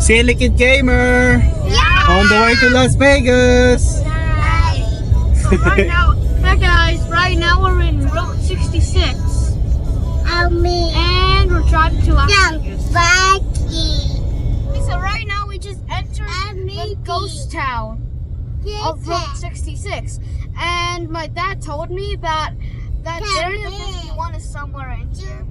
Silly Kid Gamer! Yeah! On the way to Las Vegas! So right now, hey guys, right now we're in Route 66. And we're driving to Las Vegas. So right now we just entered the ghost town of Route 66. And my dad told me that Area 51 is somewhere in here.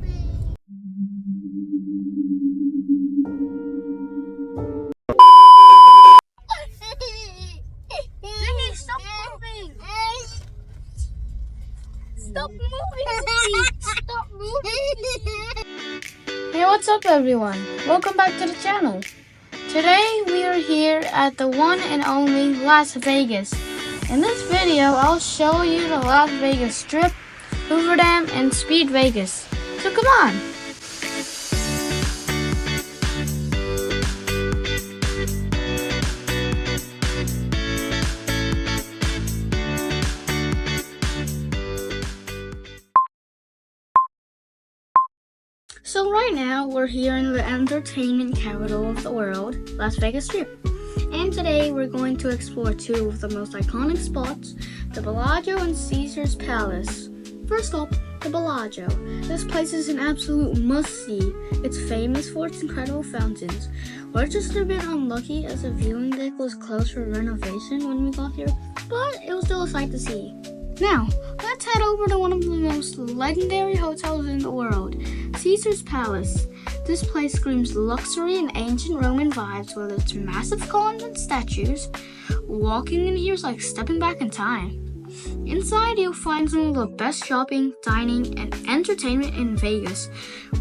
Zingy, stop moving! Stop moving, Zingy! Stop moving! Hey, what's up everyone? Welcome back to the channel. Today we are here at the one and only Las Vegas. In this video, I'll show you the Las Vegas Strip, Hoover Dam, and Speed Vegas. So come on! So right now, we're here in the entertainment capital of the world, Las Vegas Strip. And today, we're going to explore two of the most iconic spots, the Bellagio and Caesar's Palace. First up, the Bellagio. This place is an absolute must-see. It's famous for its incredible fountains. We're just a bit unlucky as the viewing deck was closed for renovation when we got here, but it was still a sight to see. Now, let's head over to one of the most legendary hotels in the world, Caesar's Palace. This place screams luxury and ancient Roman vibes with its massive columns and statues. Walking in here is like stepping back in time. Inside, you'll find some of the best shopping, dining, and entertainment in Vegas.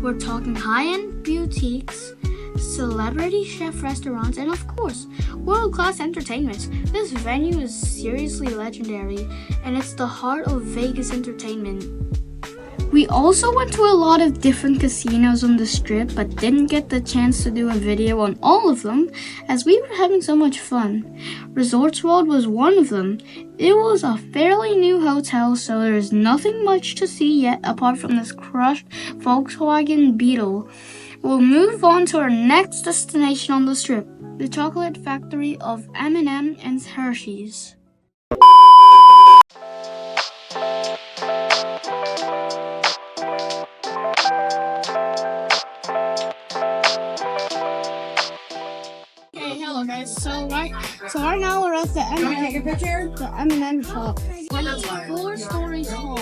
We're talking high-end boutiques, celebrity chef restaurants, and of course, world-class entertainment. This venue is seriously legendary, and it's the heart of Vegas entertainment. We also went to a lot of different casinos on the Strip, but didn't get the chance to do a video on all of them, as we were having so much fun. Resorts World was one of them. It was a fairly new hotel, so there's nothing much to see yet apart from this crushed Volkswagen Beetle. We'll move on to our next destination on the Strip, the chocolate factory of M&M and Hershey's. Okay, hello guys. So right now we're at the M&M shop. It's 4 stories tall.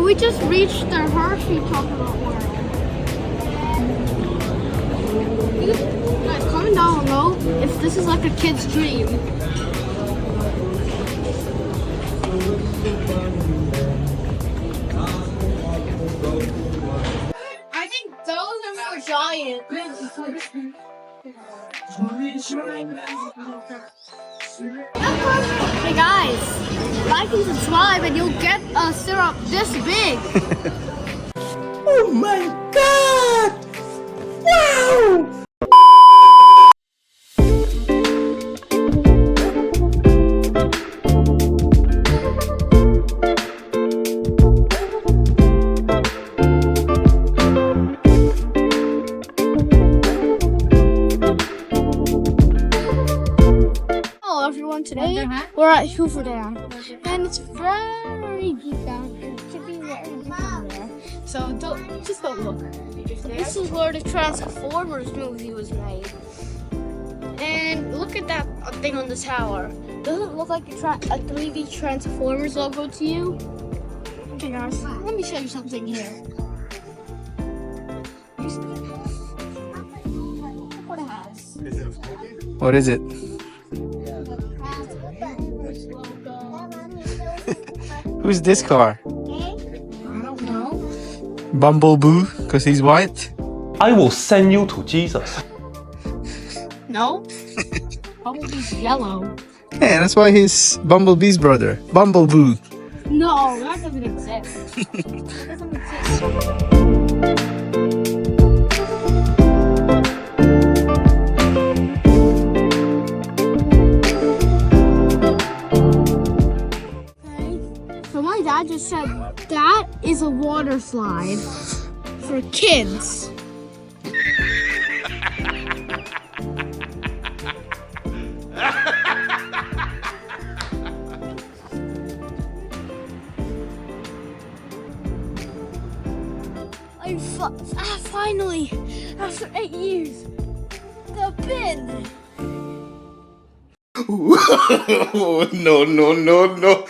We just reached the Hershey chocolate world. Guys, comment down below if this is like a kid's dream. I think those are more giant. Hey guys, like and subscribe and you'll get a syrup this big. Oh my god! Wow! Today we're at Hoover Dam, and it's very deep down. It should be very deep down there. So just don't look. This is where the Transformers movie was made. And look at that thing on the tower. Doesn't it look like a 3D Transformers logo to you? Okay guys, let me show you something here. Look what it has. What is it? Who's this car? I don't know. Bumblebee, because he's white? I will send you to Jesus. No. Bumblebee's yellow. Yeah, that's why he's Bumblebee's brother. Bumblebee. No, that doesn't exist. That doesn't exist. just said that is a water slide for kids. Finally, after 8 years, the bin. No, no, no, no.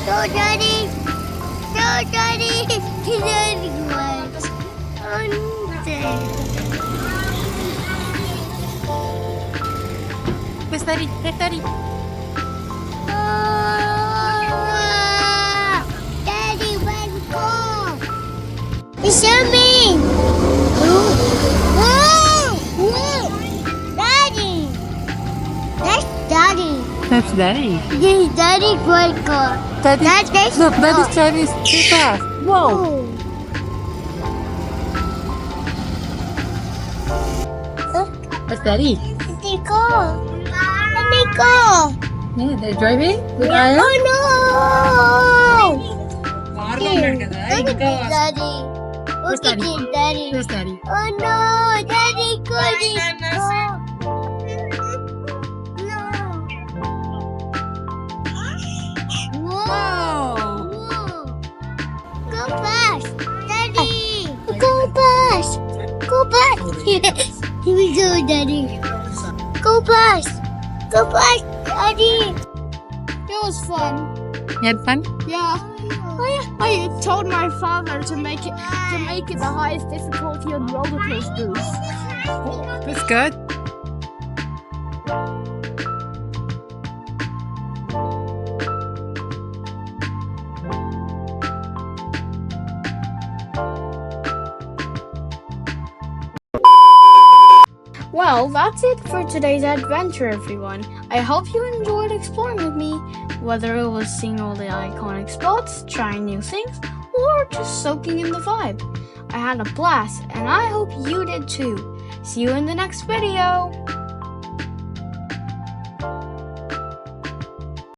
No, Daddy! No, Daddy! Daddy was undead. Where's Daddy? Where's Daddy? Daddy, where's go? It's me! Daddy! That's Daddy. That's Daddy. This is Daddy's great car. Daddy. That's Look, Daddy's driving too fast. Whoa. That's Daddy. Daddy, go. Daddy, go. Yeah, they're driving with Oh Aya. no! Daddy. Daddy. Where's Look at Daddy? this, Daddy. Where's Daddy? Oh no! Daddy, go. Whoa. Go fast, Daddy. Go fast. Go fast. Here we go, Daddy. Go fast. Go fast, Daddy. It was fun. You had fun? Yeah. I told my father to make it the highest difficulty on roller coasters. That's good. Well, that's it for today's adventure, everyone. I hope you enjoyed exploring with me, whether it was seeing all the iconic spots, trying new things, or just soaking in the vibe. I had a blast, and I hope you did too. See you in the next video.